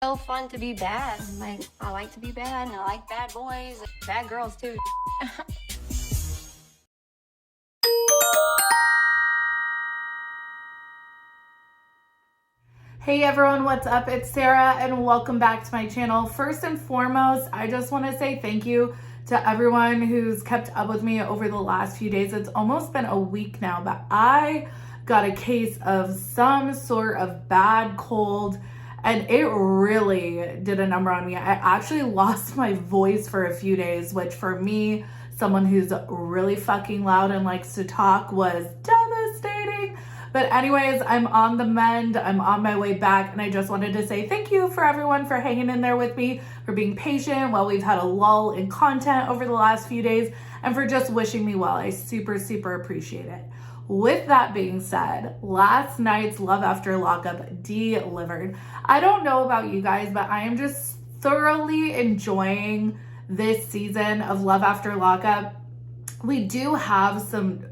So fun to be bad. Like, I like to be bad, and I like bad boys, bad girls too. Hey everyone, what's up? It's Sarah and welcome back to my channel. First and foremost, I just want to say thank you to everyone who's kept up with me over the last few days. It's almost been a week now, but I got a case of some sort of bad cold and it really did a number on me. I actually lost my voice for a few days, which for me, someone who's really fucking loud and likes to talk, was devastating. But anyways, I'm on the mend. I'm on my way back. And I just wanted to say thank you for everyone for hanging in there with me, for being patient while we've had a lull in content over the last few days, and for just wishing me well. I super appreciate it. With that being said, last night's Love After Lockup delivered. I don't know about you guys, but I am just thoroughly enjoying this season of Love After Lockup. We do have some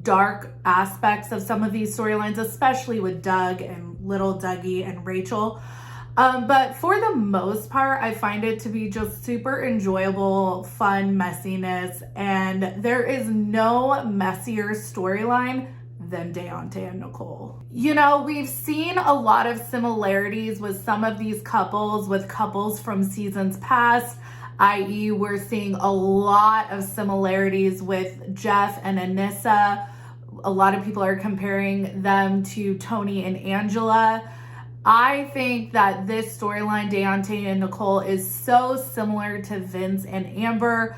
dark aspects of some of these storylines, especially with Doug and little Dougie and Rachel. But for the most part, I find it to be just super enjoyable, fun messiness, and there is no messier storyline than Daonte and Nicolle. You know, we've seen a lot of similarities with some of these couples, with couples from seasons past, i.e. we're seeing a lot of similarities with Jeff and Anissa. A lot of people are comparing them to Tony and Angela. I think that this storyline, Daonte and Nicolle, is so similar to Vince and Amber.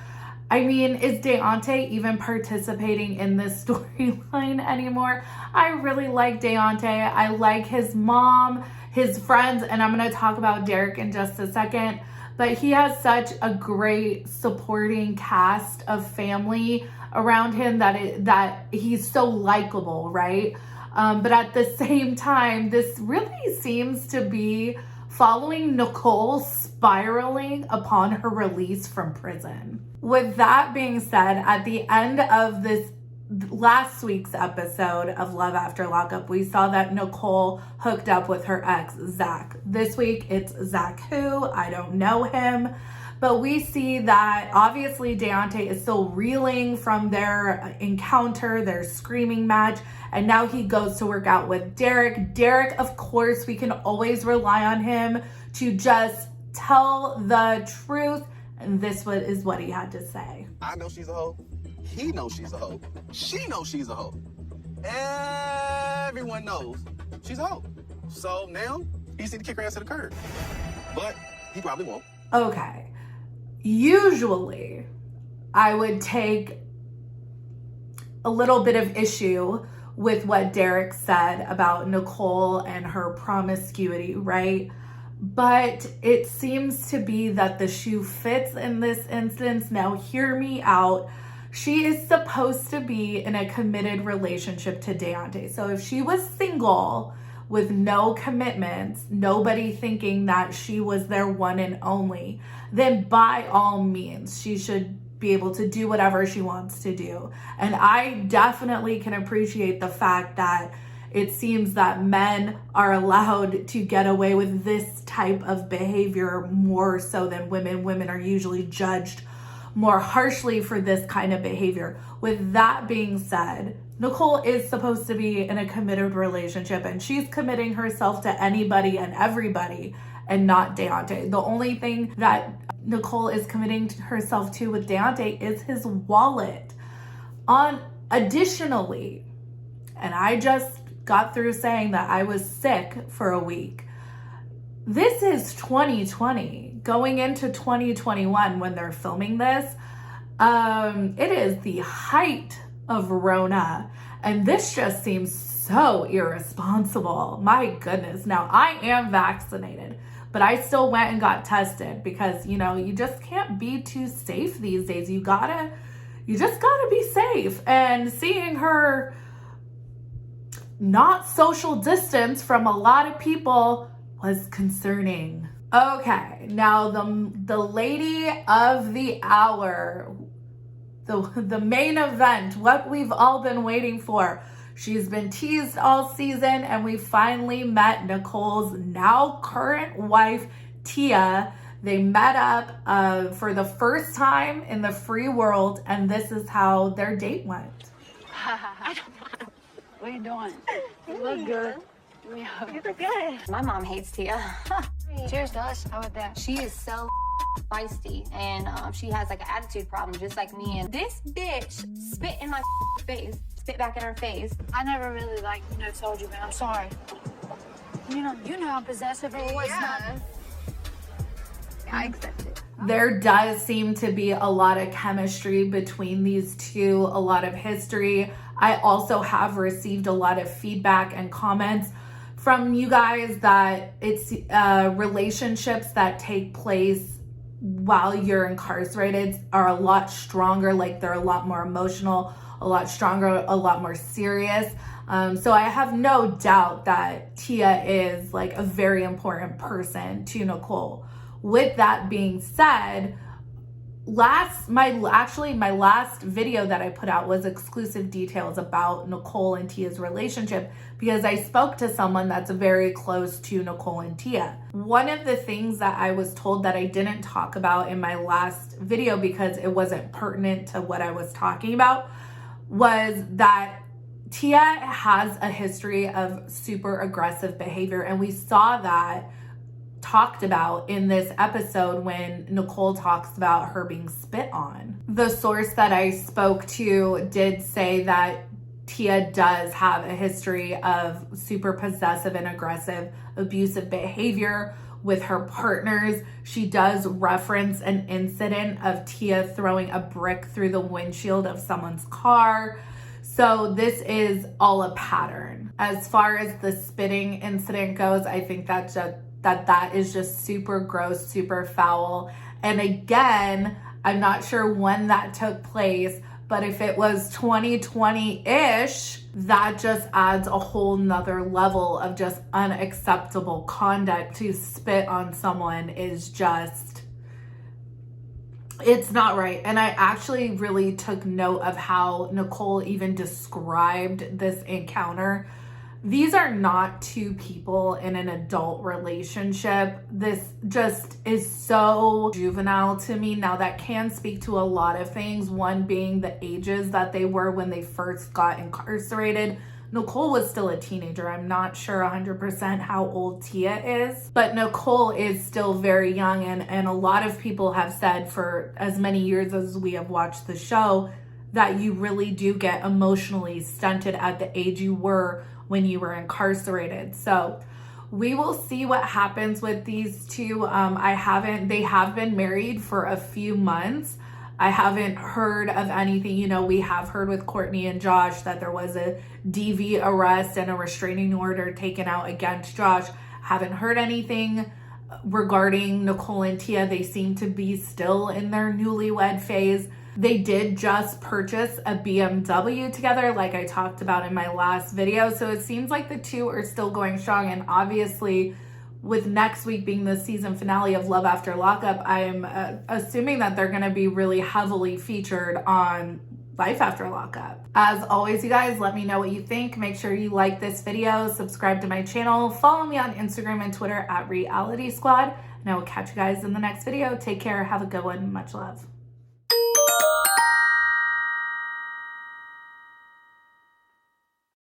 I mean, is Daonte even participating in this storyline anymore? I really like Daonte. I like his mom, his friends, and I'm going to talk about Derrick in just a second. But he has such a great supporting cast of family around him that he's so likable, right? But at the same time, this really seems to be following Nicolle spiraling upon her release from prison. With that being said, at the end of this last week's episode of Love After Lockup, we saw that Nicolle hooked up with her ex, Zach. This week, it's Zach who? I don't know him. But we see that obviously Daonte is still reeling from their encounter, their screaming match, and now he goes to work out with Derrick. Derrick, of course, we can always rely on him to just tell the truth, and this is what he had to say. I know she's a hoe. He knows she's a hoe. She knows she's a hoe. Everyone knows she's a hoe. So now he just need to kick her ass to the curb. But he probably won't. Okay. Usually, I would take a little bit of issue with what Derrick said about Nicolle and her promiscuity, right? But it seems to be that the shoe fits in this instance. Now, hear me out. She is supposed to be in a committed relationship to Daonte. So if she was single with no commitments, nobody thinking that she was their one and only, then by all means, she should be able to do whatever she wants to do. And I definitely can appreciate the fact that it seems that men are allowed to get away with this type of behavior more so than women. Women are usually judged more harshly for this kind of behavior. With that being said, Nicolle is supposed to be in a committed relationship and she's committing herself to anybody and everybody and not Daonte. The only thing that Nicolle is committing herself to with Daonte is his wallet. Additionally, and I just got through saying that I was sick for a week. This is 2020, going into 2021 when they're filming this. It is the height of Rona, and this just seems so irresponsible. My goodness. Now, I am vaccinated, but I still went and got tested because, you know, you just can't be too safe these days. You just gotta be safe. And seeing her not social distance from a lot of people was concerning. Okay, now the lady of the hour, the main event, what we've all been waiting for. She's been teased all season, and we finally met Nicole's now current wife, Tia. They met up for the first time in the free world, and this is how their date went. What are you doing? You look good. You look good. My mom hates Tia. Cheers to us. How about that? She is so feisty, and she has like an attitude problem, just like me. And this bitch spit in my face, spit back in her face. I never really told you, man. I'm sorry. You know I'm possessive or what's not. I accept it. There does seem to be a lot of chemistry between these two, a lot of history. I also have received a lot of feedback and comments from you guys that it's relationships that take place while you're incarcerated are a lot stronger, like they're a lot more emotional, a lot stronger, a lot more serious. So I have no doubt that Tia is like a very important person to Nicolle. With that being said, my last video that I put out was exclusive details about Nicolle and Tia's relationship, because I spoke to someone that's very close to Nicolle and Tia. One of the things that I was told that I didn't talk about in my last video because it wasn't pertinent to what I was talking about was that Tia has a history of super aggressive behavior, and we saw that talked about in this episode when Nicolle talks about her being spit on. The source that I spoke to did say that Tia does have a history of super possessive and aggressive abusive behavior with her partners. She does reference an incident of Tia throwing a brick through the windshield of someone's car. So this is all a pattern. As far as the spitting incident goes, I think that is just super gross, super foul. And again, I'm not sure when that took place, but if it was 2020-ish, that just adds a whole nother level of just unacceptable conduct. To spit on someone is just, it's not right. And I actually really took note of how Nicolle even described this encounter. These are not two people in an adult relationship. This just is so juvenile to me. Now, that can speak to a lot of things. One being the ages that they were when they first got incarcerated. Nicolle was still a teenager. I'm not sure 100% how old Tia is, but Nicolle is still very young. And a lot of people have said for as many years as we have watched the show that you really do get emotionally stunted at the age you were when you were incarcerated. So we will see what happens with these two. They have been married for a few months. I haven't heard of anything. We have heard with Courtney and Josh that there was a DV arrest and a restraining order taken out against Josh. Haven't heard anything regarding Nicolle and Tia. They seem to be still in their newlywed phase. They did just purchase a BMW together, like I talked about in my last video. So it seems like the two are still going strong. And obviously, with next week being the season finale of Love After Lockup, I'm assuming that they're going to be really heavily featured on Life After Lockup. As always, you guys, let me know what you think. Make sure you like this video, subscribe to my channel, follow me on Instagram and Twitter at Reality Squad, and I will catch you guys in the next video. Take care. Have a good one. Much love.